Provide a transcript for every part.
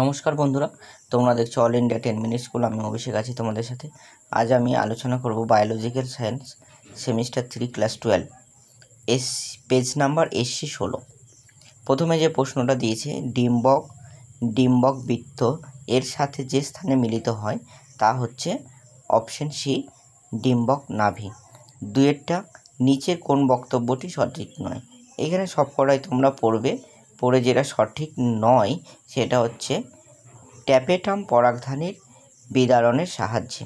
নমস্কার বন্ধুরা, তোমরা দেখছো অল ইন্ডিয়া 10 মিনিট স্কুল। আমি অভিষেক আছি তোমাদের সাথে। আজ আমি আলোচনা করব biological science semester 3 class 12 page number SC 16। প্রথমে যে প্রশ্নটা দিয়েছে, ডিম্বক বৃত্ত এর সাথে যে স্থানে মিলিত হয় তা হচ্ছে অপশন সি, ডিম্বক নাভি। দুয়েরটা, নিচের কোন বক্তব্যটি সঠিক নয়? এখানে সব কটাই তোমরা পড়ে যেটা সঠিক নয় সেটা হচ্ছে ট্যাপেটাম পরাগধানীর বিদারণের সাহায্যে।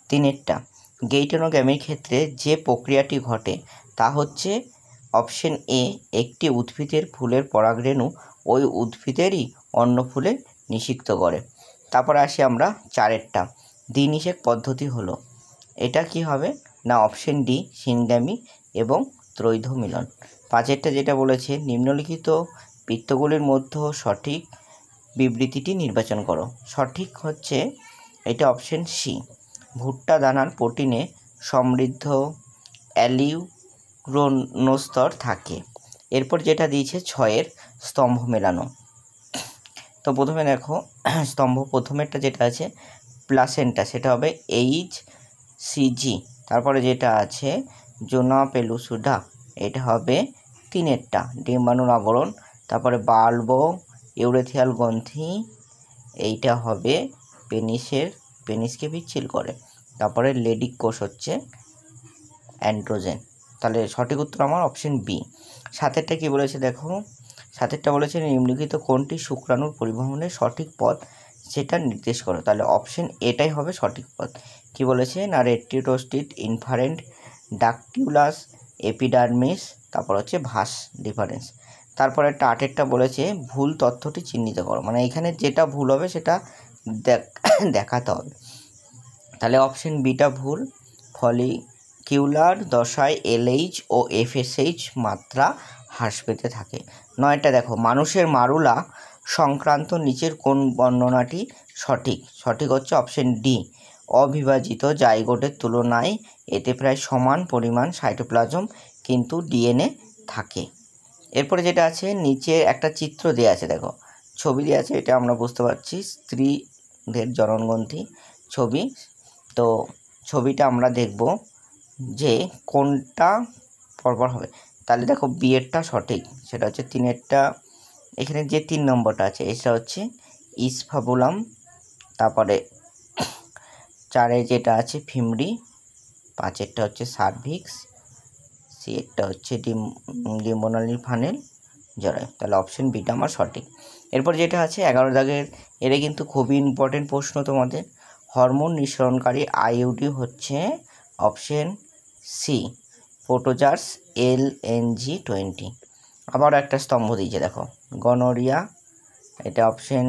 তিনেরটা, গেইটোনোগ্যামির ক্ষেত্রে যে প্রক্রিয়াটি ঘটে তা হচ্ছে অপশন এ, একটি উদ্ভিদের ফুলের পরাগরেণু ওই উদ্ভিদেরই অন্য ফুলে নিষিক্ত করে। তারপরে আসি আমরা চারেরটা, দ্বিনিষেক পদ্ধতি হলো, এটা কি হবে না অপশন ডি, সিনগ্যামি এবং ত্রৈধ মিলন। পাঁচেরটা যেটা বলেছে, নিম্নলিখিত বৃত্তগুলির মধ্যে সঠিক বিবৃতিটি নির্বাচন করো। সঠিক হচ্ছে এটা অপশন সি, ভুট্টা দানার প্রোটিনে সমৃদ্ধ অ্যালিউরোনোস্তর থাকে। এরপর যেটা দিয়েছে ছয়ের, স্তম্ভ মেলানো। তো প্রথমে দেখো প্রথমেরটা যেটা আছে প্লাসেন্টা, সেটা হবে HCG। তারপরে যেটা আছে জোনা পেলুসুডা, এটা হবে তিনেরটা, ডিম্বাণুর আবরণ। তারপরে বাল্বো ইউরেথিয়াল গ্রন্থি, এইটা হবে পেনিসকে পিচ্ছিল করে। তারপরে লেডিক কোষ হচ্ছে অ্যান্ড্রোজেন। তাহলে সঠিক উত্তর আমার অপশন বি। সাতেরটা কি বলেছে দেখো, সাতেরটা বলেছে নিম্নলিখিত কোনটি শুক্রাণুর পরিবহনের সঠিক পথ সেটা নির্দেশ করো। তাহলে অপশন এটাই হবে সঠিক পথ। কি বলেছে না রেট্রিটোস্টিড ইনফারেন্ট ডাকটিউলাস এপিডার্মিস, তারপর হচ্ছে ভাস ডিফারেন্স। তারপরে একটা আটেরটা বলেছে ভুল তথ্যটি চিহ্নিত করো, মানে এখানে যেটা ভুল হবে সেটা দেখাতে হবে। তাহলে অপশন বিটা ভুল, ফলিকিউলার দশায় LH ও FSH মাত্রা হ্রাস পেতে থাকে। নয়টা দেখো, মানুষের মারুলা সংক্রান্ত নিচের কোন বর্ণনাটি সঠিক? সঠিক হচ্ছে অপশন ডি, অবিভাজিত জাইগোটের তুলনায় এতে প্রায় সমান পরিমাণ সাইটোপ্লাজম কিন্তু DNA থাকে। এরপরে যেটা আছে, নিচে একটা চিত্র দেওয়া আছে, দেখো ছবি দেওয়া আছে, এটা আমরা বুঝতে পারছি স্ত্রীদের জননগ্রন্থি ছবি। তো ছবিটা আমরা দেখব যে কোনটা পরপর হবে। তাহলে দেখো বিয়েরটা সঠিক, সেটা হচ্ছে তিনেরটা। এখানে যে 3 নম্বরটা আছে এটা হচ্ছে ইসফাবুলাম। তারপরে 4-এ যেটা আছে ফিমরি, 5-এরটা হচ্ছে সার্ভিক্স, 6-এরটা হচ্ছে ডিম্বনালীর ফানেল জরায়ু। তাহলে অপশন বিটা আমার সঠিক। এরপর যেটা আছে 11 দাগের, এটা কিন্তু খুবই ইম্পর্টেন্ট প্রশ্ন তোমাদের। হরমোন নিঃসরণকারী আইউডি হচ্ছে অপশন সি, প্রোটোজার্স LNG-20। আবার একটা স্তম্ভ দিয়েছে দেখো, গনোরিয়া, এটা অপশন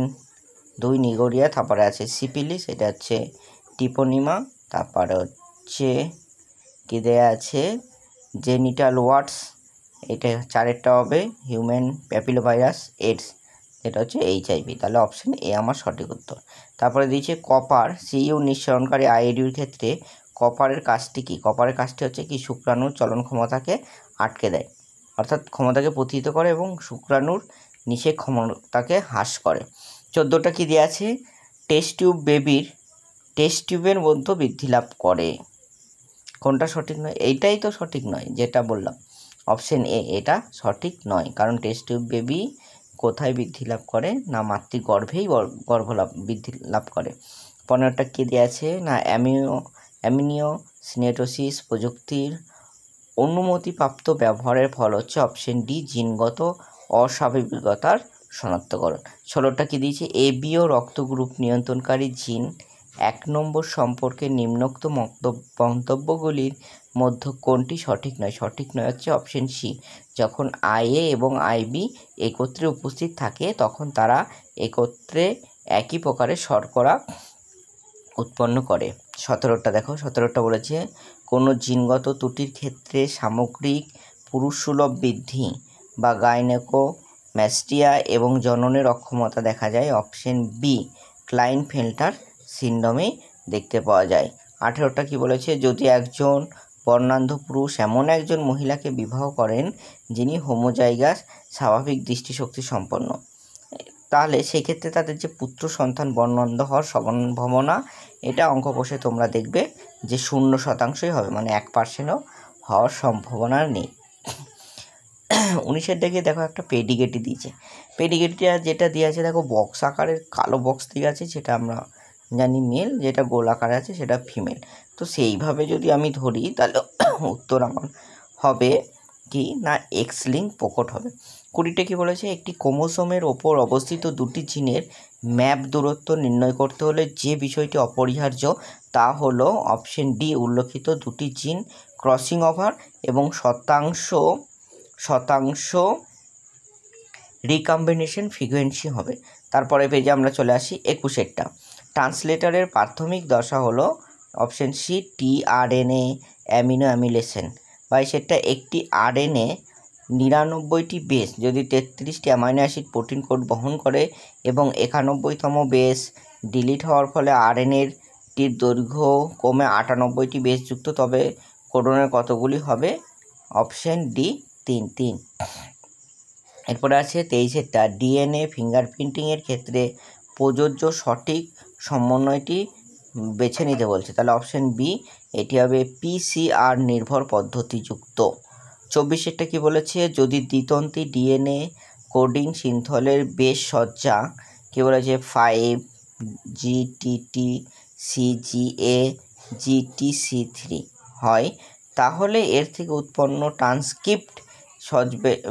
2, নিগোরিয়া। তারপরে আছে সিপিলিস, এটা হচ্ছে টিপোনিমা। তারপরে হচ্ছে কি দেয়া আছে জেনিটাল ওয়ার্ডস, এটা 4-এরটা হবে হিউম্যান প্যাপিলোভাইরাস এইডস, এটা হচ্ছে HIV। তাহলে অপশন এ আমার সঠিক উত্তর। তারপরে দিয়েছে কপার CU নিঃসরণকারী আইডির ক্ষেত্রে কপারের কাজটি কি? কপারের কাজটি হচ্ছে কি শুক্রাণুর চলন ক্ষমতাকে আটকে দেয়, অর্থাৎ ক্ষমতাকে প্রতিহত করে এবং শুক্রাণুর নিষেক ক্ষমতাকে হ্রাস করে। 14টা কি দেওয়া আছে, টেস্ট টিউবের মধ্যে বৃদ্ধি লাভ করে। কোনটা সঠিক নয়? এইটাই তো সঠিক নয় যেটা বললাম, অপশন এ এটা সঠিক নয়, কারণ টেস্ট টিউব বেবি কোথায় বৃদ্ধি লাভ করে না মাতৃগর্ভেই বৃদ্ধি লাভ করে। 15টা কী দেওয়া আছে না অ্যামিনিওসিনেটোসিস প্রযুক্তির অনুমতিপ্রাপ্ত ব্যবহারের ফল হচ্ছে অপশন ডি, জিনগত অস্বাভাবিকতার শনাক্তকরণ। 16টা কী দিয়েছে, ABO রক্ত গ্রুপ নিয়ন্ত্রণকারী জিন 1 নম্বর সম্পর্কে নিম্নোক্ত মন্তব্যগুলির মধ্যে কোনটি সঠিক নয়? সঠিক নয় হচ্ছে অপশন সি, যখন IA এবং IB একত্রে উপস্থিত থাকে তখন তারা একত্রে একই প্রকারের শর্করা উৎপন্ন করে। 17টা দেখো, 17টা বলেছে কোনো জিনগত ত্রুটির ক্ষেত্রে সামগ্রিক পুরুষসুলভ বৃদ্ধি বা গাইনেকোম্যাস্টিয়া এবং জননের অক্ষমতা দেখা যায় অপশন বি, ক্লাইনফেল্টার সিনড্রোমে দেখতে পাওয়া যায়। 18টা কি বলেছে, যদি একজন বর্ণান্ধ পুরুষ এমন একজন মহিলাকে বিবাহ করেন যিনি হোমোজাইগাস স্বাভাবিক দৃষ্টিশক্তি সম্পন্ন, তাহলে সেক্ষেত্রে তাদের যে পুত্র সন্তান বর্ণান্ধ হওয়ার সম্ভাবনা, এটা অঙ্ক কষে তোমরা দেখবে যে 0% হবে, মানে 1%ও হওয়ার সম্ভাবনা নেই। 19-এর দিকে দেখো একটা পেডিগেটি দিয়েছে। পেডিগেটিটা যেটা দিয়ে আছে দেখো বক্স আকারের কালো বক্স দিয়ে আছে, যেটা আমরা জানি মেল, যেটা গোল আকারে আছে সেটা ফিমেল। তো সেইভাবে যদি আমি ধরি তাহলে উত্তর আমার হবে কি না এক্স লিঙ্ক প্রকট হবে। 20টা কি বলেছে, একটি ক্রোমোসোমের ওপর অবস্থিত দুটি জিনের ম্যাপ দূরত্ব নির্ণয় করতে হলে যে বিষয়টি অপরিহার্য তা হলো অপশন ডি উল্লেখিত দুটি জিন ক্রসিং ওভার এবং শতাংশ রিকম্বিনেশন ফ্রিকোয়েন্সি হবে। তারপরে পেজে আমরা চলে আসি 21-এরটা। ট্রান্সলেটারের প্রাথমিক দশা হলো option C tRNA aminoacylation. 22-এরটা একটি আরএনএ 99টি বেস যদি 33টি অ্যামাইনো অ্যাসিড প্রোটিন কোড বহন করে এবং 91তম বেস ডিলিট হওয়ার ফলে আরএনএটির দৈর্ঘ্য কমে 98টি বেস যুক্ত, তবে কোডনের কতগুলি হবে? Option D 3। এরপরে আছে 23-এরটা ডিএনএ ফিঙ্গারপ্রিন্টিংয়ের ক্ষেত্রে প্রযোজ্য সঠিক সমন্বয়টি বেছে নিতে বলছে, তাহলে অপশন বি এটি হবে পিসিআর নির্ভর পদ্ধতিযুক্ত। 24-এরটা কি বলেছে, যদি দ্বিতন্ত্রী ডিএনএ কোডিং শৃঙ্খলের বেশ সজ্জা কি বলেছে 5GTT CGA GTC3 হয়, তাহলে এর থেকে উৎপন্ন ট্রান্সক্রিপ্ট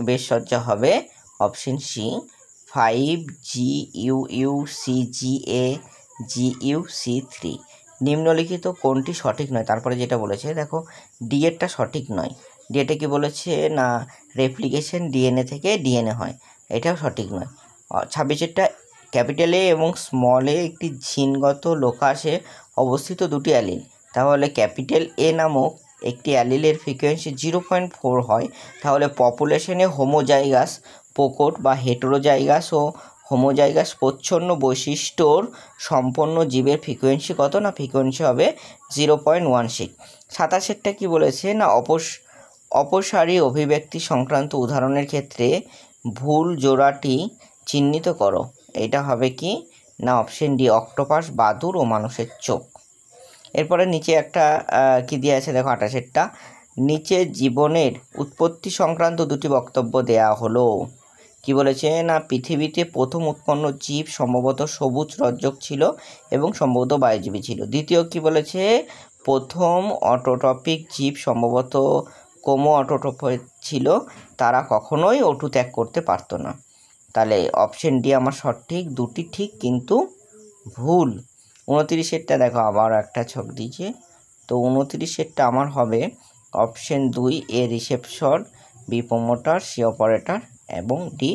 বেশ সজ্জা হবে option C 5GUU CGA GUC3। নিম্নলিখিত কোনটি সঠিক নয়? তারপরে যেটা বলেছে দেখো ডিএরটা সঠিক নয়। ডিএটা কি বলেছে না রেপ্লিকেশন ডিএনএ থেকে ডিএনএ হয়, এটাও সঠিক নয়। 26-এরটা ক্যাপিটাল এ এবং স্মল এ একটি জিনগত লোকাসে অবস্থিত দুটি অ্যালিল, তাহলে ক্যাপিটাল এ নামক একটি অ্যালিলের ফ্রিকোয়েন্সি 0.4 হয়, তাহলে পপুলেশনে হোমোজাইগাস প্রকট বা হেটেরোজাইগাস ও হোমোজাইগাস প্রচ্ছন্ন বৈশিষ্ট্যর সম্পন্ন জীবের ফ্রিকোয়েন্সি কত? না ফ্রিকোয়েন্সি হবে 0.16। 27-এরটা কি বলেছে না অপসারী অভিব্যক্তি সংক্রান্ত উদাহরণের ক্ষেত্রে ভুল জোড়াটি চিহ্নিত করো, এটা হবে কি না অপশন ডি অক্টোপাস, বাদুড় ও মানুষের চোখ। এরপরে নিচে একটা কি দিয়ে আছে দেখো 28-এরটা নিচে জীবনের উৎপত্তি সংক্রান্ত দুটি বক্তব্য দেয়া হলো। কি বলেছে না পৃথিবীতে প্রথম উৎপন্ন জীব সম্ভবত সবুজ রজ্জক ছিল এবং সম্ভবত বায়ুজীবী ছিল। দ্বিতীয় কি বলেছে, প্রথম অটোট্রপিক জীব সম্ভবত কোমো অটোট্রপিক ছিল, তারা কখনোই ওটু ত্যাগ করতে পারতো না। তাহলে অপশন ডি আমার সঠিক, দুটি ঠিক কিন্তু ভুল। 29-এরটা দেখো আবার একটা ছক দিয়েছে, তো 29-এরটা আমার হবে option 2 A reception, B promoter, C operator এবং ডি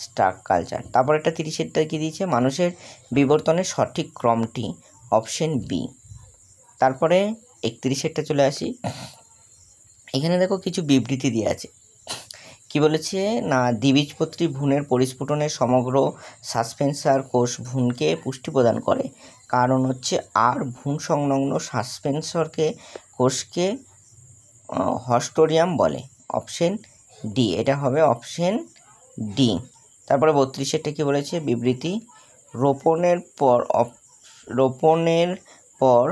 স্টাক কালচার। তারপর একটা 30-এরটা কি দিয়েছে, মানুষের বিবর্তনের সঠিক ক্রমটি, অপশন বি। তারপরে 31-এরটা চলে আসি, এখানে দেখো কিছু বিবৃতি দিয়ে আছে। কি বলেছে না দ্বিবীজপত্রী ভ্রূণের পরিস্ফুটনের সমগ্র সাসপেন্সার কোষ ভ্রূণকে পুষ্টি প্রদান করে, কারণ হচ্ছে আর ভ্রূণ সংলগ্ন সাসপেন্সরকে কোষকে হস্টোরিয়াম বলে, অপশন ডি, এটা হবে অপশন ডি। তারপরে 32-এরটা কি বলেছে বিবৃতি, রোপণের পর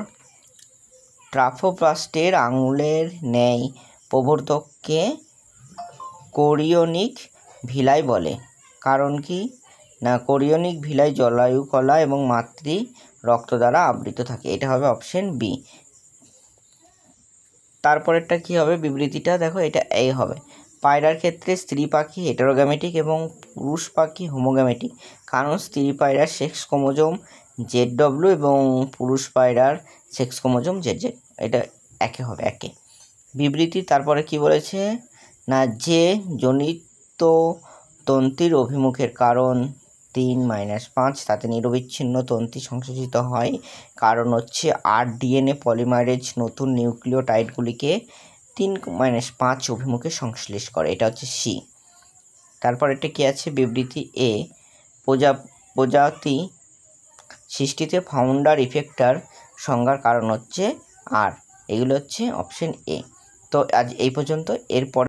ট্রাফোপ্লাস্টের আঙুলের ন্যায় প্রবর্ধককে কোরিওনিক ভিলাই বলে, কারণ কি না কোরিওনিক ভিলাই জলায়ু কলা এবং মাতৃ রক্ত দ্বারা আবৃত থাকে, এটা হবে অপশন বি। তারপরেরটা কি হবে বিবৃতিটা দেখো, এটা এই হবে, পায়রার ক্ষেত্রে স্ত্রী পাখি হেটেরোগ্যামেটিক এবং পুরুষ পাখি হোমোগ্যামেটিক, কারণ স্ত্রী পায়রার সেক্স ক্রোমোজোম ZW এবং পুরুষ পায়রার সেক্স ক্রোমোজোম ZZ, এটা একে হবে একে বিবৃতি। তারপরে কি বলেছে না যে জনিত তন্ত্রীর অভিমুখের কারণ 3-5 তাতে নিরবিচ্ছিন্ন তন্ত্রী সংশ্লেষিত হয়, কারণ হচ্ছে আর ডিএনএ পলিমারেজ নতুন নিউক্লিওটাইডগুলিকে 3-5 অভিমুখে সংশ্লেষ করে, এটা হচ্ছে সি। তারপর এটা কি আছে বিবৃতি এ প্রজাতি সৃষ্টিতে ফাউন্ডার ইফেক্টার সংজ্ঞার কারণ হচ্ছে আর, এগুলো হচ্ছে অপশন এ। তো আজ এই পর্যন্ত, এরপর